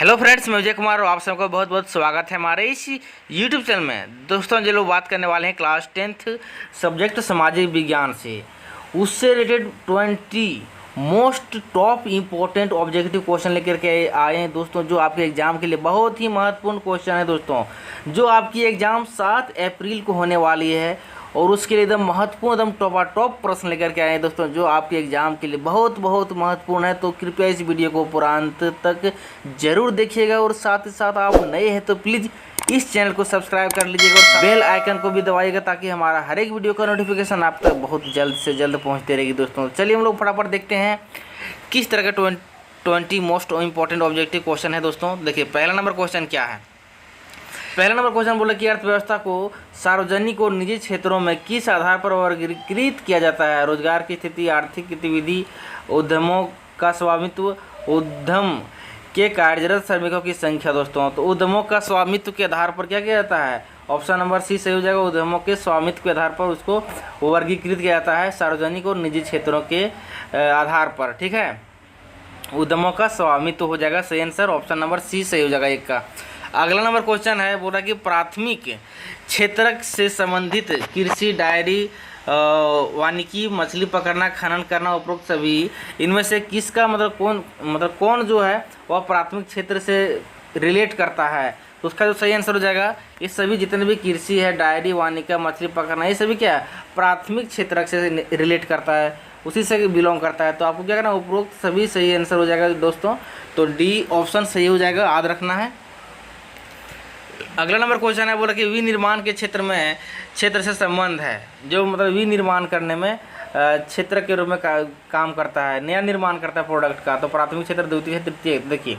Hello friends, मैं विजय कुमार और आप सबका बहुत बहुत स्वागत है हमारे इस यूट्यूब चैनल में। दोस्तों, जो लोग बात करने वाले हैं क्लास 10th सब्जेक्ट सामाजिक विज्ञान से, उससे related 20 most top important objective question लेकर के आए हैं दोस्तों, जो आपके एग्जाम के लिए बहुत ही महत्वपूर्ण क्वेश्चन है दोस्तों। जो आपकी एग्ज़ाम 7 अप्रैल को होने वाली है और उसके लिए एकदम महत्वपूर्ण एकदम टॉप प्रश्न लेकर के आए हैं दोस्तों, जो आपके एग्जाम के लिए बहुत बहुत महत्वपूर्ण है। तो कृपया इस वीडियो को पूरा अंत तक जरूर देखिएगा और साथ ही साथ आप नए हैं तो प्लीज़ इस चैनल को सब्सक्राइब कर लीजिएगा और बेल आइकन को भी दबाइएगा, ताकि हमारा हर एक वीडियो का नोटिफिकेशन आप तक बहुत जल्द से जल्द पहुँचती रहेगी दोस्तों। चलिए हम लोग फटाफट देखते हैं किस तरह का 20 मोस्ट इम्पॉर्टेंट ऑब्जेक्टिव क्वेश्चन है दोस्तों। देखिए, पहला नंबर क्वेश्चन क्या है। पहला नंबर क्वेश्चन बोला कि अर्थव्यवस्था को सार्वजनिक और निजी क्षेत्रों में किस आधार पर वर्गीकृत किया जाता है। रोजगार की स्थिति, आर्थिक गतिविधि, उद्यमों का स्वामित्व, उद्यम के कार्यरत श्रमिकों की संख्या दोस्तों। तो उद्यमों का स्वामित्व के आधार पर क्या किया जाता है, ऑप्शन नंबर सी सही हो जाएगा। उद्यमों के स्वामित्व के आधार पर उसको वर्गीकृत किया जाता है, सार्वजनिक और निजी क्षेत्रों के आधार पर। ठीक है, उद्यमों का स्वामित्व हो जाएगा सही आंसर, ऑप्शन नंबर सी सही हो जाएगा एक का। अगला नंबर क्वेश्चन है, बोला कि प्राथमिक क्षेत्र से संबंधित कृषि, डायरी, वानिकी, मछली पकड़ना, खनन करना, उपरोक्त सभी इनमें से किसका कौन जो है वह प्राथमिक क्षेत्र से रिलेट करता है। तो उसका जो सही आंसर हो जाएगा, ये सभी जितने भी कृषि है, डायरी, वानिका, मछली पकड़ना, ये सभी क्या है, प्राथमिक क्षेत्र से रिलेट करता है, उसी से बिलोंग करता है। तो आपको क्या करना, उपरोक्त सभी सही आंसर हो जाएगा दोस्तों। तो डी ऑप्शन सही हो जाएगा, याद रखना है। अगला नंबर क्वेश्चन है, बोला कि विनिर्माण के क्षेत्र से संबंध है। जो विनिर्माण करने में क्षेत्र के रूप में काम करता है, नया निर्माण करता है प्रोडक्ट का। तो प्राथमिक क्षेत्र, द्वितीय क्षेत्र, तृतीय। देखिए,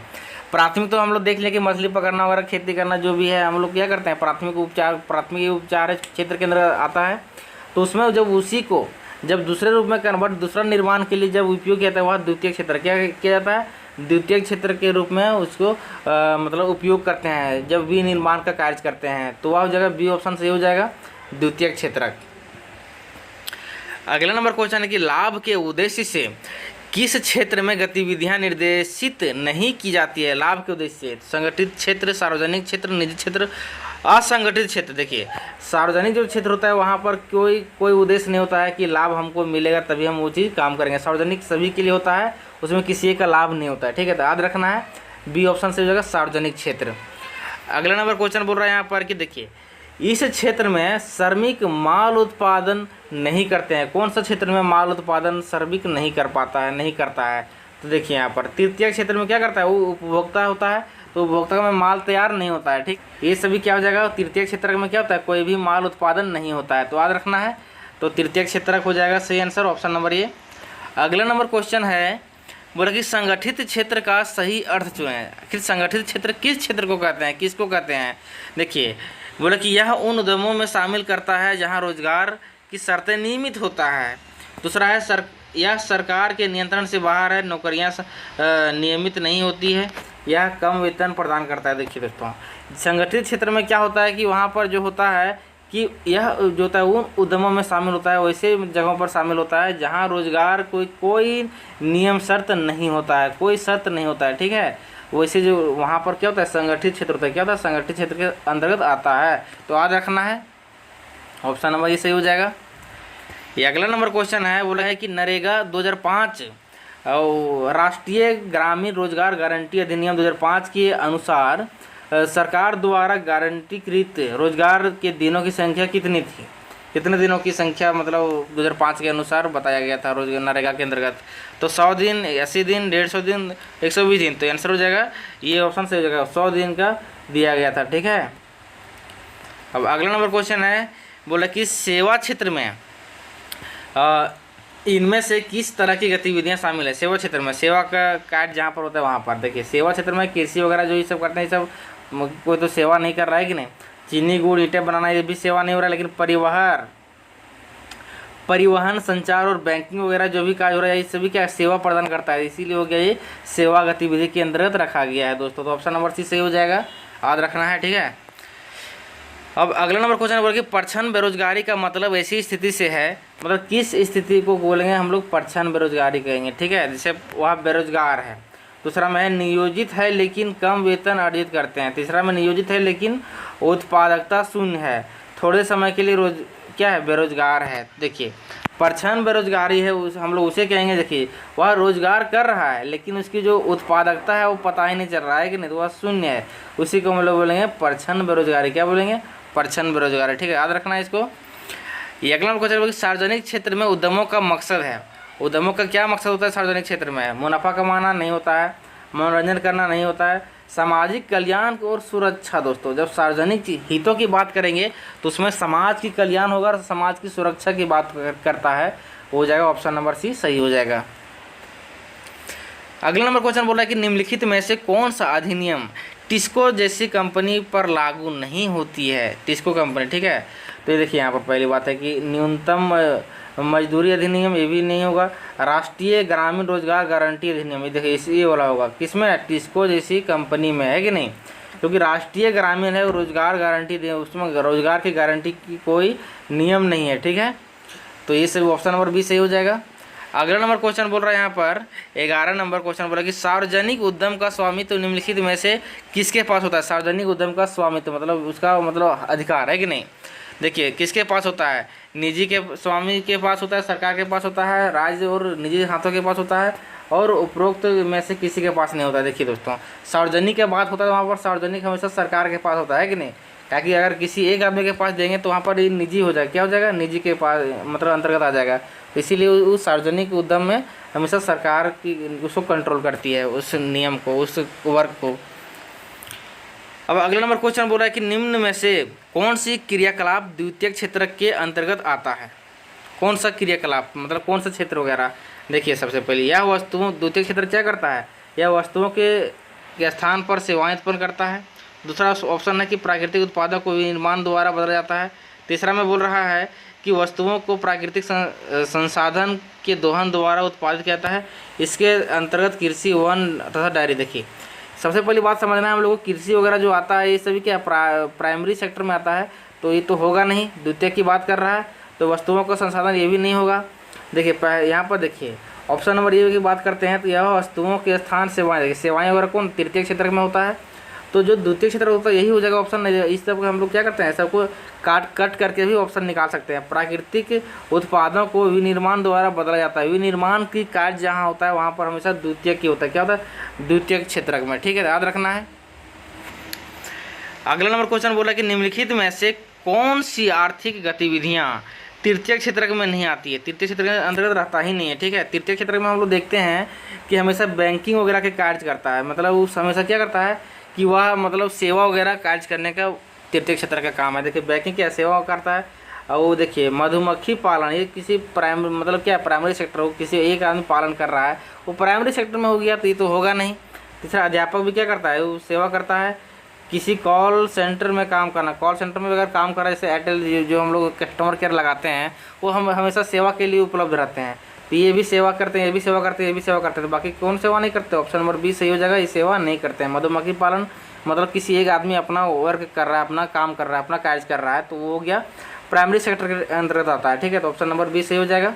प्राथमिक तो हम लोग देख लें कि मछली पकड़ना वगैरह, खेती करना जो भी है, हम लोग क्या करते हैं, प्राथमिक उपचार क्षेत्र के अंदर आता है। तो उसमें जब दूसरे रूप में कन्वर्ट, दूसरा निर्माण के लिए जब उपयोग किया जाता है, वह द्वितीय क्षेत्र क्या किया जाता है, द्वितीय क्षेत्र के रूप में उसको उपयोग करते हैं जब विनिर्माण का कार्य करते हैं। तो वह जगह बी ऑप्शन सही हो जाएगा, द्वितीय क्षेत्र। अगला नंबर क्वेश्चन है कि लाभ के उद्देश्य से किस क्षेत्र में गतिविधियां निर्देशित नहीं की जाती है। लाभ के उद्देश्य से संगठित क्षेत्र, सार्वजनिक क्षेत्र, निजी क्षेत्र, असंगठित क्षेत्र। देखिए, सार्वजनिक जो क्षेत्र होता है वहाँ पर कोई उद्देश्य नहीं होता है कि लाभ हमको मिलेगा तभी हम वो चीज़ काम करेंगे। सार्वजनिक सभी के लिए होता है, उसमें किसी एक का लाभ नहीं होता है। ठीक है, तो याद रखना है, बी ऑप्शन से हो जाएगा सार्वजनिक क्षेत्र। अगला नंबर क्वेश्चन बोल रहा है यहाँ पर कि देखिए, इस क्षेत्र में श्रमिक माल उत्पादन नहीं करते हैं। कौन सा क्षेत्र में माल उत्पादन श्रमिक नहीं करता है। तो देखिए यहाँ पर तृतीय क्षेत्र में क्या करता है, वो उपभोक्ता होता है। तो उपभोक्ता में माल तैयार नहीं होता है। ठीक, ये सभी क्या हो जाएगा, तृतीय क्षेत्र में क्या होता है, कोई भी माल उत्पादन नहीं होता है। तो याद रखना है, तो तृतीय क्षेत्र हो जाएगा सही आंसर, ऑप्शन नंबर ए। अगला नंबर क्वेश्चन है, बोला कि संगठित क्षेत्र का सही अर्थ चुनें। आखिर संगठित क्षेत्र किस क्षेत्र को कहते हैं, किसको कहते हैं। देखिए, बोला कि यह उन उद्यमों में शामिल करता है जहां रोजगार की शर्तें नियमित होता है। दूसरा है यह सरकार के नियंत्रण से बाहर है, नौकरियां नियमित नहीं होती है, यह कम वेतन प्रदान करता है। देखिए दोस्तों, संगठित क्षेत्र में क्या होता है कि वहाँ पर जो होता है कि यह जो होता है उन उद्यमों में शामिल होता है, वैसे जगहों पर शामिल होता है जहाँ रोजगार कोई नियम शर्त नहीं होता है, कोई शर्त नहीं होता है। ठीक है, वैसे जो वहाँ पर क्या होता है, संगठित क्षेत्र होता है। क्या होता है, संगठित क्षेत्र के अंतर्गत आता है। तो याद रखना है, ऑप्शन नंबर ये सही हो जाएगा। ये अगला नंबर क्वेश्चन है, बोला है कि नरेगा 2005 और राष्ट्रीय ग्रामीण रोजगार गारंटी अधिनियम 2005 के अनुसार सरकार द्वारा गारंटीकृत रोजगार के दिनों की संख्या कितनी थी। कितने दिनों की संख्या 2005 के अनुसार बताया गया था रोजगार नरेगा के अंतर्गत। तो 100 दिन, 80 दिन, 150 दिन, 120 दिन। तो आंसर हो जाएगा ये ऑप्शन से हो जाएगा, 100 दिन का दिया गया था। ठीक है, अब अगला नंबर क्वेश्चन है, बोला कि सेवा क्षेत्र में इनमें से किस तरह की गतिविधियां शामिल है। सेवा क्षेत्र में, सेवा का कार्य जहाँ पर होता है वहाँ पर। देखिए, सेवा क्षेत्र में कृषि वगैरह जो ये सब करते हैं, ये सब कोई तो सेवा नहीं कर रहा है कि नहीं। चीनी, गुड़, ईंटें बनाना, ये भी सेवा नहीं हो रहा है। लेकिन परिवहन, संचार और बैंकिंग वगैरह जो भी कार्य हो रहा है, ये सभी क्या सेवा प्रदान करता है, इसीलिए हो गया ये सेवा गतिविधि के अंतर्गत रखा गया है दोस्तों। तो ऑप्शन नंबर सी सही हो जाएगा, याद रखना है। ठीक है, अब अगला नंबर क्वेश्चन बोल कि परछन बेरोजगारी का मतलब ऐसी स्थिति से है, किस स्थिति को बोलेंगे हम लोग परछन बेरोजगारी कहेंगे। ठीक है, जैसे वह बेरोजगार है दूसरा में है नियोजित है लेकिन कम वेतन अर्जित करते हैं। तीसरा में नियोजित है लेकिन उत्पादकता शून्य है, थोड़े समय के लिए रोज क्या है, बेरोजगार है। देखिए परछन बेरोजगारी है, उस हम लोग उसे कहेंगे, देखिए वह रोजगार कर रहा है लेकिन उसकी जो उत्पादकता है वो पता ही नहीं चल रहा है कि नहीं, तो वह शून्य है, उसी को हम लोग बोलेंगे परछन बेरोजगारी। क्या बोलेंगे, परछन बेरोजगारी। ठीक है, याद रखना है इसको। ये अगला क्वेश्चन है कि सार्वजनिक क्षेत्र में उद्यमों का मकसद है। उद्यमों का क्या मकसद होता है सार्वजनिक क्षेत्र में? मुनाफा कमाना नहीं होता है, मनोरंजन करना नहीं होता है, सामाजिक कल्याण और सुरक्षा। दोस्तों जब सार्वजनिक हितों की बात करेंगे तो उसमें समाज की कल्याण होगा और समाज की सुरक्षा की बात करता है, हो जाएगा ऑप्शन नंबर सी सही हो जाएगा। अगला नंबर क्वेश्चन बोल रहा है कि निम्नलिखित में से कौन सा अधिनियम टिस्को जैसी कंपनी पर लागू नहीं होती है? टिस्को कंपनी, ठीक है। तो ये देखिए यहाँ पर पहली बात है कि न्यूनतम मजदूरी अधिनियम, ये भी नहीं होगा। राष्ट्रीय ग्रामीण रोजगार गारंटी अधिनियम, ये देखिए ये वाला होगा, किसमें? टिस्को जैसी कंपनी में, है कि नहीं? क्योंकि राष्ट्रीय ग्रामीण है, रोजगार गारंटी दे, उसमें रोजगार की गारंटी की कोई नियम नहीं है। ठीक है, तो ये सभी ऑप्शन नंबर बी सही हो जाएगा। अगला नंबर क्वेश्चन बोल रहा है यहाँ पर 11 नंबर क्वेश्चन बोला कि सार्वजनिक उद्यम का स्वामित्व निम्नलिखित में से किसके पास होता है? सार्वजनिक उद्यम का स्वामित्व मतलब उसका मतलब अधिकार, है कि नहीं? देखिए किसके पास होता है? निजी के स्वामी के पास होता है, सरकार के पास होता है, राज्य और निजी हाथों के पास होता है, और उपरोक्त में से किसी के पास नहीं होता है। देखिए दोस्तों सार्वजनिक के बात होता है वहाँ पर सार्वजनिक हमेशा सरकार के पास होता है कि नहीं, ताकि अगर किसी एक आदमी के पास देंगे तो वहाँ पर ये निजी हो जाएगा। क्या हो जाएगा? निजी के पास मतलब अंतर्गत आ जाएगा। इसीलिए उस सार्वजनिक उद्यम में हमेशा सरकार की उसको कंट्रोल करती है, उस नियम को, उस वर्क को। अब अगला नंबर क्वेश्चन बोल रहा है कि निम्न में से कौन सी क्रियाकलाप द्वितीय क्षेत्र के अंतर्गत आता है? कौन सा क्रियाकलाप मतलब कौन सा क्षेत्र वगैरह? देखिए सबसे पहले यह वस्तुओं, द्वितीय क्षेत्र क्या करता है? यह वस्तुओं के स्थान पर सेवाएं उत्पन्न करता है। दूसरा ऑप्शन है कि प्राकृतिक उत्पादों को विनिर्माण द्वारा बदला जाता है। तीसरा में बोल रहा है कि वस्तुओं को प्राकृतिक संसाधन के दोहन द्वारा उत्पादित किया जाता है। इसके अंतर्गत कृषि, वन तथा डायरी। देखिए सबसे पहली बात समझना है हम लोगों को, कृषि वगैरह जो आता है ये सभी क्या प्राइमरी सेक्टर में आता है, तो ये तो होगा नहीं। द्वितीय की बात कर रहा है तो वस्तुओं का संसाधन ये भी नहीं होगा। देखिए यहाँ पर देखिए ऑप्शन नंबर ए की बात करते हैं तो यह वस्तुओं के स्थान सेवाएं, देखिए सेवाएं वगैरह कौन तृतीय क्षेत्र में होता है, तो जो द्वितीय क्षेत्र होता है यही हो जाएगा ऑप्शन। इस सब हम लोग क्या करते हैं, सबको कट करके भी ऑप्शन निकाल सकते हैं। प्राकृतिक उत्पादों को विनिर्माण द्वारा बदला जाता है। विनिर्माण की कार्य जहाँ होता है वहाँ पर हमेशा द्वितीय की होता है। क्या होता है? द्वितीय क्षेत्र में। ठीक है, याद रखना है। अगला नंबर क्वेश्चन बोला कि निम्नलिखित में से कौन सी आर्थिक गतिविधियाँ तृतीय क्षेत्र में नहीं आती है? तृतीय क्षेत्र के अंतर्गत रहता ही नहीं है। ठीक है, तृतीय क्षेत्र में हम लोग देखते हैं कि हमेशा बैंकिंग वगैरह के कार्य करता है, मतलब वो हमेशा क्या करता है कि वह मतलब सेवा वगैरह कार्य करने का तृतीय क्षेत्र का काम है। देखिए बैंकिंग क्या सेवा करता है, और वो देखिए मधुमक्खी पालन, ये किसी प्राइमरी मतलब क्या प्राइमरी सेक्टर हो, किसी एक आदमी पालन कर रहा है वो प्राइमरी सेक्टर में हो गया, तो ये तो होगा नहीं। तीसरा अध्यापक भी क्या करता है, वो सेवा करता है। किसी कॉल सेंटर में काम करना, कॉल सेंटर में अगर काम कर रहा है जैसे एयरटेल जो हम लोग कस्टमर केयर लगाते हैं वो हम हमेशा सेवा के लिए उपलब्ध रहते हैं, तो ये भी सेवा करते हैं, ये भी सेवा करते हैं, ये भी सेवा करते हैं। तो बाकी कौन सेवा नहीं करते? ऑप्शन नंबर बी सही हो जाएगा, ये सेवा नहीं करते हैं। मधुमक्खी पालन मतलब किसी एक आदमी अपना वर्क कर रहा है, अपना काम कर रहा है, अपना कार्य कर रहा है, तो वो हो गया प्राइमरी सेक्टर के अंतर्गत आता है। ठीक है, तो ऑप्शन नंबर बी सही हो जाएगा।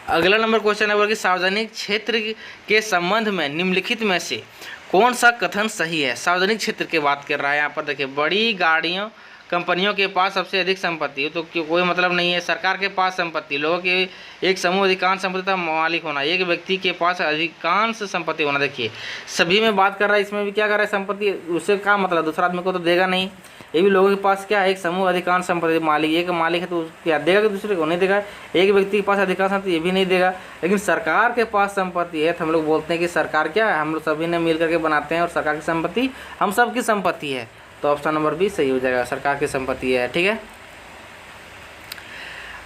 अगला नंबर क्वेश्चन है कि सार्वजनिक क्षेत्र के संबंध में निम्नलिखित में से कौन सा कथन सही है? सार्वजनिक क्षेत्र की बात कर रहा है यहाँ पर। देखिए बड़ी गाड़ियों कंपनियों के पास सबसे अधिक संपत्ति, तो कोई मतलब नहीं है। सरकार के पास संपत्ति, लोगों के एक समूह अधिकांश संपत्ति का मालिक होना, एक व्यक्ति के पास अधिकांश संपत्ति होना। देखिए सभी में बात कर रहा है, इसमें भी क्या कर रहा है संपत्ति, उससे क्या मतलब दूसरा आदमी को तो देगा नहीं। ये भी लोगों के पास क्या है, एक समूह अधिकांश संपत्ति, मालिक एक मालिक है तो क्या देगा कि दूसरे को नहीं देगा। एक व्यक्ति के पास अधिकांश संपत्ति, ये भी नहीं देगा। लेकिन सरकार के पास संपत्ति है तो हम लोग बोलते हैं कि सरकार क्या है, हम लोग सभी ने मिल करके बनाते हैं और सरकार की संपत्ति हम सब की संपत्ति है, तो ऑप्शन नंबर बी सही हो जाएगा, सरकार की संपत्ति है। ठीक है,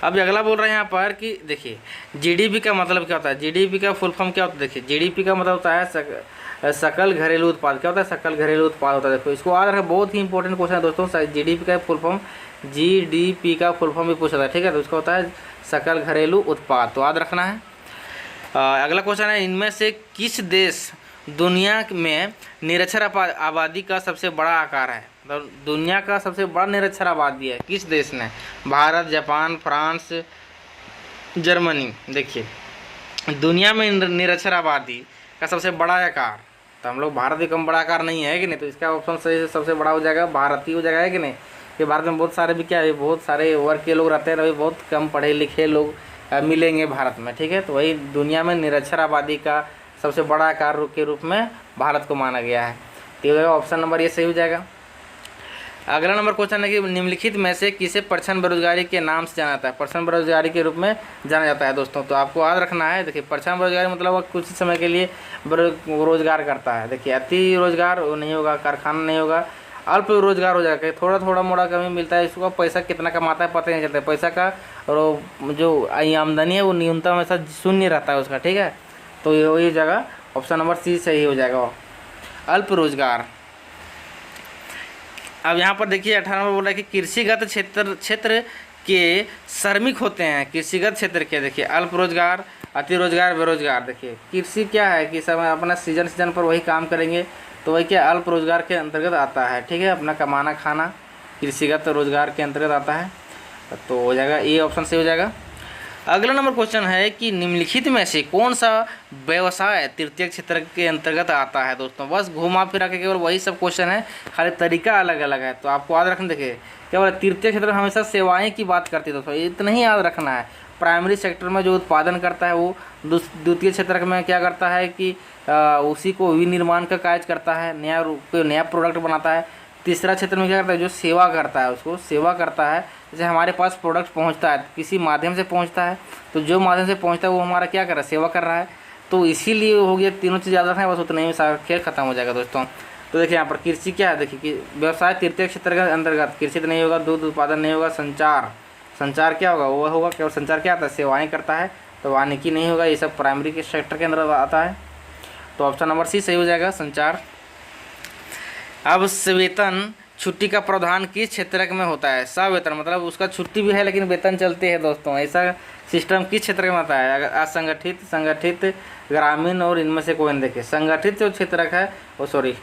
अब अगला बोल रहे हैं यहाँ पर कि देखिए जीडीपी का मतलब क्या होता है? जीडीपी का फुल फॉर्म क्या होता है? देखिए जीडीपी का मतलब होता है सकल घरेलू उत्पाद। क्या होता है? सकल घरेलू उत्पाद होता है। देखो इसको याद रखें, बहुत ही इंपॉर्टेंट क्वेश्चन है दोस्तों। जीडीपी का फुल फॉर्म, जीडीपी का फुल फॉर्म भी पूछा था। ठीक है, तो उसका होता है सकल घरेलू उत्पाद, तो याद रखना है। अगला क्वेश्चन है इनमें से किस देश दुनिया में निरक्षर आबादी का सबसे बड़ा आकार है? मतलब दुनिया का सबसे बड़ा निरक्षर आबादी है किस देश ने? Bharat, Japan, France, Germany. देखिए दुनिया में निरक्षर आबादी का सबसे बड़ा आकार, तो हम लोग भारत भी कम बड़ा आकार नहीं है कि नहीं, तो इसका ऑप्शन सही से सबसे बड़ा हो जाएगा भारत ही हो जाएगा, है कि नहीं। कि भारत में बहुत सारे भी क्या है, बहुत सारे वर्ग के लोग रहते हैं, अभी बहुत कम पढ़े लिखे लोग मिलेंगे भारत में, ठीक है। तो वही दुनिया में निरक्षर आबादी का सबसे बड़ा आकार के रूप में भारत को माना गया है। तो ऑप्शन नंबर ये सही हो जाएगा। अगला नंबर क्वेश्चन है कि निम्नलिखित में से किसे परछन बेरोजगारी के नाम से जाना जाता है। परछन बेरोजगारी के रूप में जाना जाता है दोस्तों। तो आपको याद रखना है, देखिए परछन बेरोजगारी मतलब वह कुछ समय के लिए रोजगार करता है। देखिए अति रोजगार नहीं होगा, कारखाना नहीं होगा, अल्प रोजगार हो जाएगा, थोड़ा थोड़ा मोड़ा कमी मिलता है, इसको पैसा कितना कमाता है पता नहीं चलता है, पैसा का और जो आमदनी है वो न्यूनतम हमेशा शून्य रहता है उसका, ठीक है। तो ये जगह ऑप्शन नंबर सी सही हो जाएगा, अल्प रोजगार। अब यहाँ पर देखिए 18 में बोला है कि कृषिगत क्षेत्र के श्रमिक होते हैं। कृषिगत क्षेत्र के देखिए अल्प रोजगार, अति रोजगार, बेरोजगार। देखिए कृषि क्या है कि सब अपना सीजन पर वही काम करेंगे, तो वही क्या अल्प रोजगार के अंतर्गत आता है, ठीक है। अपना कमाना खाना कृषिगत रोजगार के अंतर्गत आता है, तो हो जाएगा ये ऑप्शन सही हो जाएगा। अगला नंबर क्वेश्चन है कि निम्नलिखित में से कौन सा व्यवसाय तृतीय क्षेत्र के अंतर्गत आता है। दोस्तों बस घुमा फिरा के केवल वही सब क्वेश्चन है, खाली तरीका अलग अलग है। तो आपको याद रखना, देखिए केवल तृतीय क्षेत्र में हमेशा सेवाएं की बात करती है दोस्तों, इतना ही याद रखना है। प्राइमरी सेक्टर में जो उत्पादन करता है वो द्वितीय क्षेत्र में क्या करता है कि उसी को विनिर्माण का कार्य करता है, कोई नया प्रोडक्ट बनाता है। तीसरा क्षेत्र में क्या करता है, जो सेवा करता है उसको सेवा करता है। जैसे हमारे पास प्रोडक्ट पहुंचता है, किसी माध्यम से पहुंचता है, तो जो माध्यम से पहुंचता है वो हमारा क्या कर रहा है, सेवा कर रहा है। तो इसीलिए हो गया, तीनों चीज़ याद रखना है, बस उतना ही सारा खेल खत्म हो जाएगा दोस्तों। तो देखिए यहाँ पर कृषि क्या है, देखिए कि व्यवसाय तृतीय क्षेत्र के अंतर्गत, कृषि नहीं होगा, दूध उत्पादन नहीं होगा, संचार क्या होगा, वो होगा केवल संचार क्या आता है, सेवाएँ करता है, तो वानिकी नहीं होगा, ये सब प्राइमरी के सेक्टर के अंदर आता है। तो ऑप्शन नंबर सी सही हो जाएगा, संचार। अब वेतन छुट्टी का प्रावधान किस क्षेत्र में होता है। सवेतन मतलब उसका छुट्टी भी है लेकिन वेतन चलते हैं दोस्तों, ऐसा सिस्टम किस क्षेत्र में होता है। अगर असंगठित, संगठित, ग्रामीण और इनमें से कोई नहीं। देखिए संगठित जो क्षेत्र है, वो सॉरी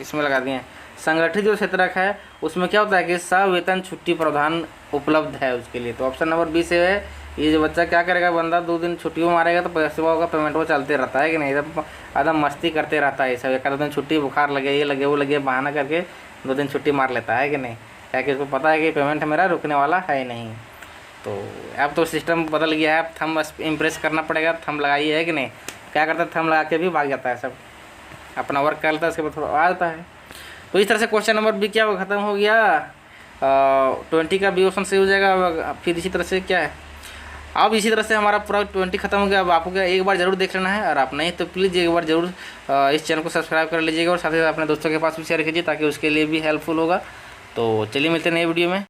इसमें लगा दिए, संगठित जो क्षेत्र है उसमें क्या होता है कि सवेतन छुट्टी प्रावधान उपलब्ध है उसके लिए। तो ऑप्शन नंबर बी से है। ये जो बच्चा क्या करेगा, बंदा 2 दिन छुट्टी में मारेगा तो पैसा होगा, पेमेंट वो चलते रहता है कि नहीं, एकदम मस्ती करते रहता है। सब एक आध दिन छुट्टी, बुखार लगे, ये लगे वो लगे, बहाना करके 2 दिन छुट्टी मार लेता है कि नहीं, क्या कि उसको पता है कि पेमेंट मेरा रुकने वाला है नहीं। तो अब तो सिस्टम बदल गया है, अब थंब इम्प्रेस करना पड़ेगा, थंब लगाइए, है कि नहीं। क्या करता है, थंब लगा के भी भाग जाता है, सब अपना वर्क कर लेता है, उसके बाद थोड़ा आ जाता है। तो इस तरह से क्वेश्चन नंबर भी क्या खत्म हो गया, 20 का बी ऑप्शन सही हो जाएगा। फिर इसी तरह से क्या है, अब इसी तरह से हमारा पूरा 20 खत्म हो गया। अब आपको क्या एक बार जरूर देख लेना है, और आप नहीं तो प्लीज़ एक बार जरूर इस चैनल को सब्सक्राइब कर लीजिएगा, और साथ ही साथ अपने दोस्तों के पास भी शेयर कीजिए ताकि उसके लिए भी हेल्पफुल होगा। तो चलिए मिलते हैं नए वीडियो में।